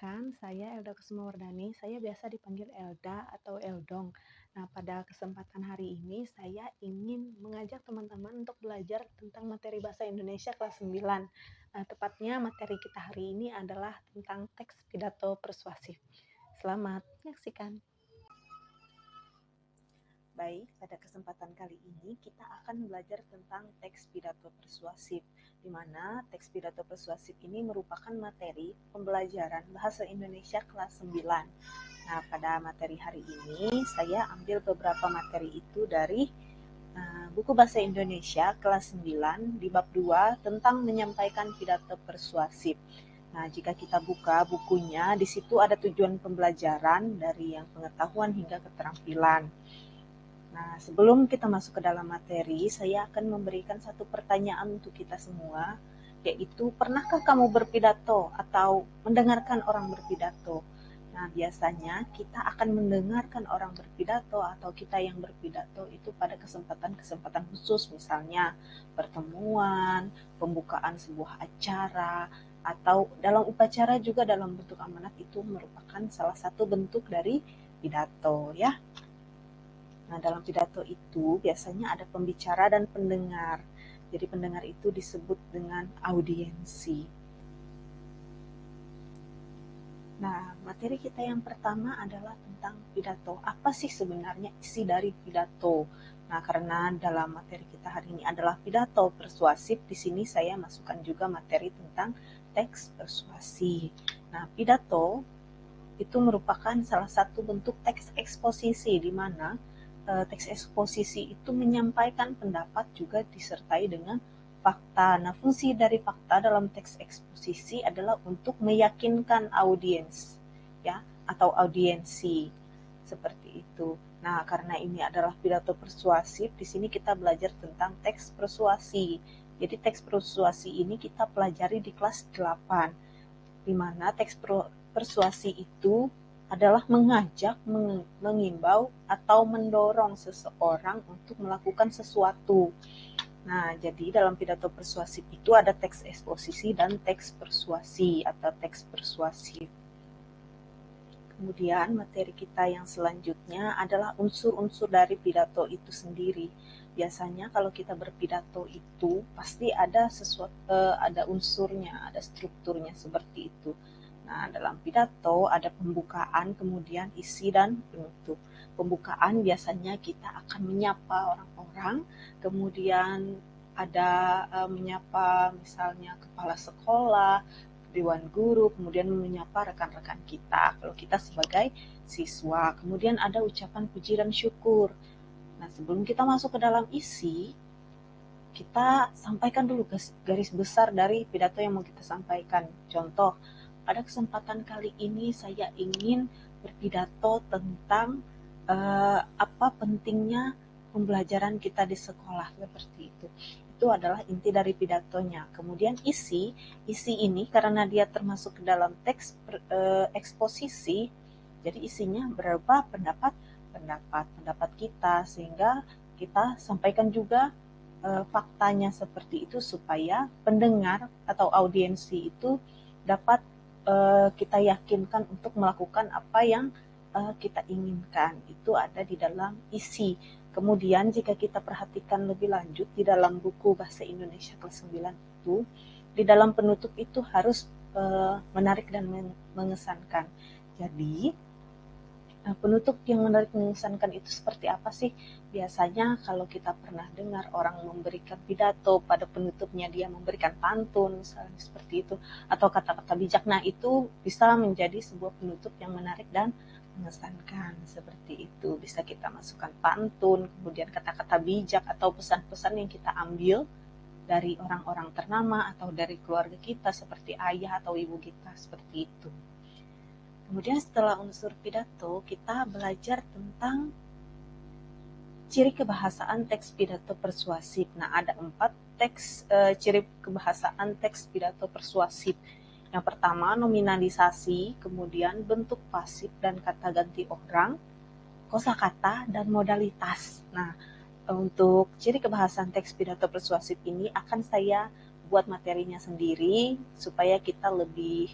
Perkenalkan, saya Elda Kusumawardani. Saya biasa dipanggil Elda atau Eldong. Nah, pada kesempatan hari ini saya ingin mengajak teman-teman untuk belajar tentang materi bahasa Indonesia kelas 9. Nah, tepatnya materi kita hari ini adalah tentang teks pidato persuasif. Selamat menyaksikan. Baik, pada kesempatan kali ini kita akan belajar tentang teks pidato persuasif, di mana teks pidato persuasif ini merupakan materi pembelajaran bahasa Indonesia kelas 9. Nah, pada materi hari ini saya ambil beberapa materi itu dari buku bahasa Indonesia kelas 9 di bab 2 tentang menyampaikan pidato persuasif. Nah, jika kita buka bukunya, di situ ada tujuan pembelajaran dari yang pengetahuan hingga keterampilan. Nah, sebelum kita masuk ke dalam materi, saya akan memberikan satu pertanyaan untuk kita semua, yaitu pernahkah kamu berpidato atau mendengarkan orang berpidato? Nah, biasanya kita akan mendengarkan orang berpidato atau kita yang berpidato itu pada kesempatan-kesempatan khusus, misalnya pertemuan, pembukaan sebuah acara, atau dalam upacara juga dalam bentuk amanat itu merupakan salah satu bentuk dari pidato, ya. Nah, dalam pidato itu biasanya ada pembicara dan pendengar. Jadi pendengar itu disebut dengan audiensi. Nah, materi kita yang pertama adalah tentang pidato. Apa sih sebenarnya isi dari pidato? Nah, karena dalam materi kita hari ini adalah pidato persuasif, di sini saya masukkan juga materi tentang teks persuasi. Nah, pidato itu merupakan salah satu bentuk teks eksposisi di mana teks eksposisi itu menyampaikan pendapat juga disertai dengan fakta. Nah, fungsi dari fakta dalam teks eksposisi adalah untuk meyakinkan audiens, ya, atau audiensi seperti itu. Nah, karena ini adalah pidato persuasif, di sini kita belajar tentang teks persuasi. Jadi teks persuasi ini kita pelajari di kelas 8, di mana teks persuasi itu adalah mengajak, mengimbau, atau mendorong seseorang untuk melakukan sesuatu. Nah, jadi dalam pidato persuasif itu ada teks eksposisi dan teks persuasi atau teks persuasif. Kemudian materi kita yang selanjutnya adalah unsur-unsur dari pidato itu sendiri. Biasanya kalau kita berpidato itu pasti ada ada unsurnya, ada strukturnya seperti itu. Nah, dalam pidato ada pembukaan, kemudian isi dan penutup. Pembukaan biasanya kita akan menyapa orang-orang, kemudian ada menyapa misalnya kepala sekolah, dewan guru, kemudian menyapa rekan-rekan kita kalau kita sebagai siswa. Kemudian ada ucapan puji dan syukur. Nah, sebelum kita masuk ke dalam isi, kita sampaikan dulu garis besar dari pidato yang mau kita sampaikan. Contoh, pada kesempatan kali ini saya ingin berpidato tentang apa pentingnya pembelajaran kita di sekolah, seperti itu. Itu adalah inti dari pidatonya. Kemudian isi ini karena dia termasuk ke dalam teks eksposisi, jadi isinya berupa pendapat kita, sehingga kita sampaikan juga faktanya seperti itu supaya pendengar atau audiensi itu dapat kita yakinkan untuk melakukan apa yang kita inginkan. Itu ada di dalam isi. Kemudian jika kita perhatikan lebih lanjut di dalam buku Bahasa Indonesia kelas 9 itu, di dalam penutup itu harus menarik dan mengesankan. Jadi penutup yang menarik mengesankan itu seperti apa sih? Biasanya kalau kita pernah dengar orang memberikan pidato, pada penutupnya dia memberikan pantun, misalnya seperti itu, atau kata-kata bijak. Nah, itu bisa menjadi sebuah penutup yang menarik dan mengesankan, seperti itu. Bisa kita masukkan pantun, kemudian kata-kata bijak, atau pesan-pesan yang kita ambil dari orang-orang ternama atau dari keluarga kita, seperti ayah atau ibu kita, seperti itu. Kemudian setelah unsur pidato, kita belajar tentang ciri kebahasaan teks pidato persuasif. Nah, ada 4 ciri kebahasaan teks pidato persuasif. Yang pertama, nominalisasi, kemudian bentuk pasif dan kata ganti orang, kosakata, dan modalitas. Nah, untuk ciri kebahasaan teks pidato persuasif ini akan saya buat materinya sendiri supaya kita lebih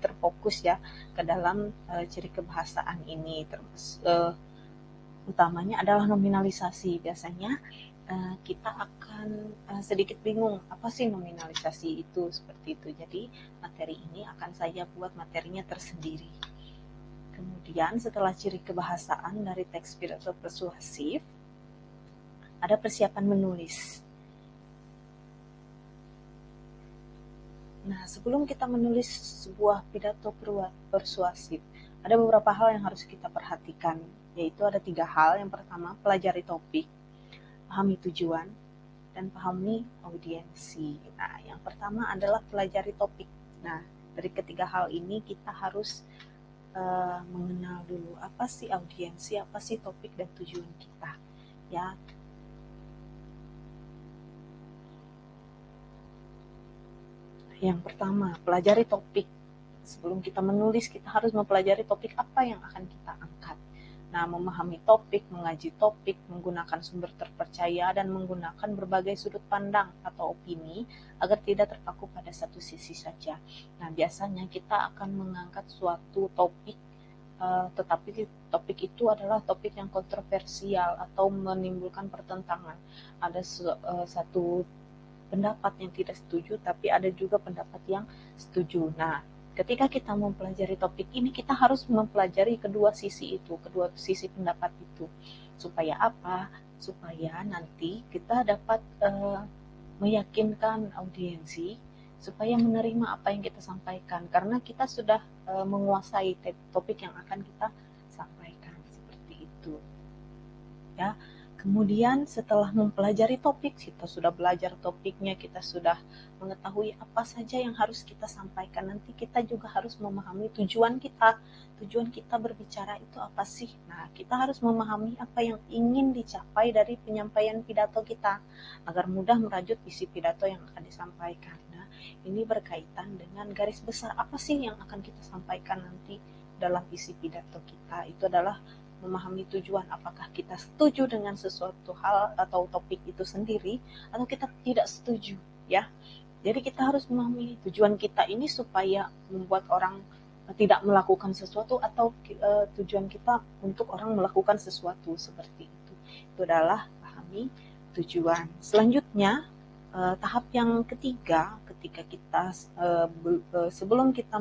terfokus ya ke dalam ciri kebahasaan ini. Utamanya adalah nominalisasi. Biasanya kita akan sedikit bingung apa sih nominalisasi itu, seperti itu. Jadi materi ini akan saya buat materinya tersendiri. Kemudian setelah ciri kebahasaan dari teks pidato persuasif, ada persiapan menulis. Nah, sebelum kita menulis sebuah pidato persuasif, ada beberapa hal yang harus kita perhatikan, yaitu ada 3 hal. Yang pertama, pelajari topik, pahami tujuan, dan pahami audiensi. Nah, yang pertama adalah pelajari topik. Nah, dari ketiga hal ini kita harus mengenal dulu apa sih audiensi, apa sih topik dan tujuan kita. Ya, yang pertama, pelajari topik. Sebelum kita menulis, kita harus mempelajari topik apa yang akan kita angkat. Nah, memahami topik, mengaji topik, menggunakan sumber terpercaya, dan menggunakan berbagai sudut pandang atau opini agar tidak terpaku pada satu sisi saja. Nah, biasanya kita akan mengangkat suatu topik, tetapi topik itu adalah topik yang kontroversial atau menimbulkan pertentangan. Ada satu pendapat yang tidak setuju, tapi ada juga pendapat yang setuju. Nah, ketika kita mempelajari topik ini, kita harus mempelajari kedua sisi itu, kedua sisi pendapat itu. Supaya apa? Supaya nanti kita dapat meyakinkan audiensi supaya menerima apa yang kita sampaikan, karena kita sudah menguasai topik yang akan kita sampaikan, seperti itu. Ya. Kemudian setelah mempelajari topik, kita sudah belajar topiknya, kita sudah mengetahui apa saja yang harus kita sampaikan. Nanti kita juga harus memahami tujuan kita. Tujuan kita berbicara itu apa sih? Nah, kita harus memahami apa yang ingin dicapai dari penyampaian pidato kita, agar mudah merajut isi pidato yang akan disampaikan. Nah, ini berkaitan dengan garis besar apa sih yang akan kita sampaikan nanti dalam isi pidato kita. Itu adalah memahami tujuan, apakah kita setuju dengan sesuatu hal atau topik itu sendiri atau kita tidak setuju, ya. Jadi kita harus memahami tujuan kita ini supaya membuat orang tidak melakukan sesuatu, atau tujuan kita untuk orang melakukan sesuatu, seperti itu. Itu adalah pahami tujuan. Selanjutnya, tahap yang ketiga, ketika kita sebelum kita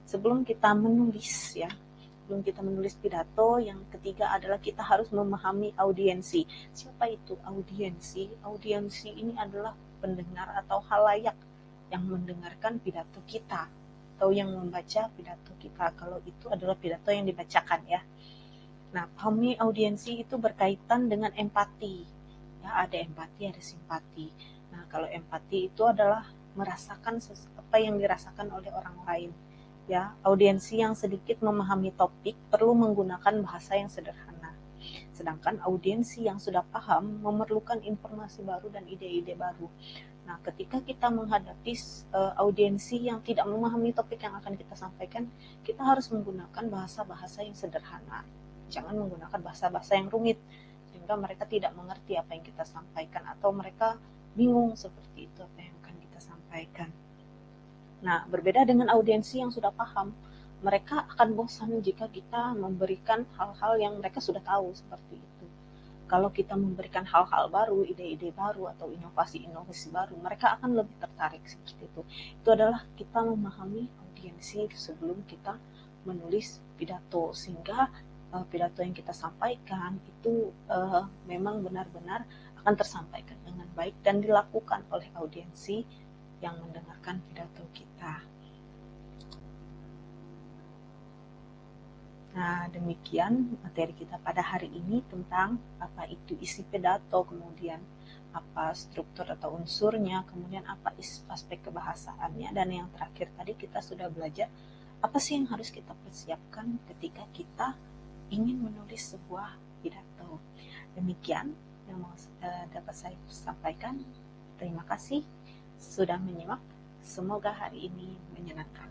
sebelum kita menulis, ya, sebelum kita menulis pidato, yang ketiga adalah kita harus memahami audiensi. Siapa itu audiensi? Audiensi ini adalah pendengar atau khalayak yang mendengarkan pidato kita atau yang membaca pidato kita, kalau itu adalah pidato yang dibacakan, ya. Nah, pahami audiensi itu berkaitan dengan empati. Ya, ada empati, ada simpati. Nah, kalau empati itu adalah merasakan apa yang dirasakan oleh orang lain. Ya, audiensi yang sedikit memahami topik perlu menggunakan bahasa yang sederhana. Sedangkan audiensi yang sudah paham memerlukan informasi baru dan ide-ide baru. Nah, ketika kita menghadapi audiensi yang tidak memahami topik yang akan kita sampaikan, kita harus menggunakan bahasa-bahasa yang sederhana. Jangan menggunakan bahasa-bahasa yang rumit, sehingga mereka tidak mengerti apa yang kita sampaikan, atau mereka bingung seperti itu apa yang akan kita sampaikan. Nah, berbeda dengan audiensi yang sudah paham, mereka akan bosan jika kita memberikan hal-hal yang mereka sudah tahu, seperti itu. Kalau kita memberikan hal-hal baru, ide-ide baru, atau inovasi-inovasi baru, mereka akan lebih tertarik, seperti itu. Itu adalah kita memahami audiensi sebelum kita menulis pidato, sehingga pidato yang kita sampaikan itu memang benar-benar akan tersampaikan dengan baik dan dilakukan oleh audiensi yang mendengarkan pidato kita. Nah, demikian materi kita pada hari ini tentang apa itu isi pidato, kemudian apa struktur atau unsurnya, kemudian apa aspek kebahasaannya, dan yang terakhir tadi kita sudah belajar apa sih yang harus kita persiapkan ketika kita ingin menulis sebuah pidato. Demikian yang dapat saya sampaikan. Terima kasih sudah menyimak. Semoga hari ini menyenangkan.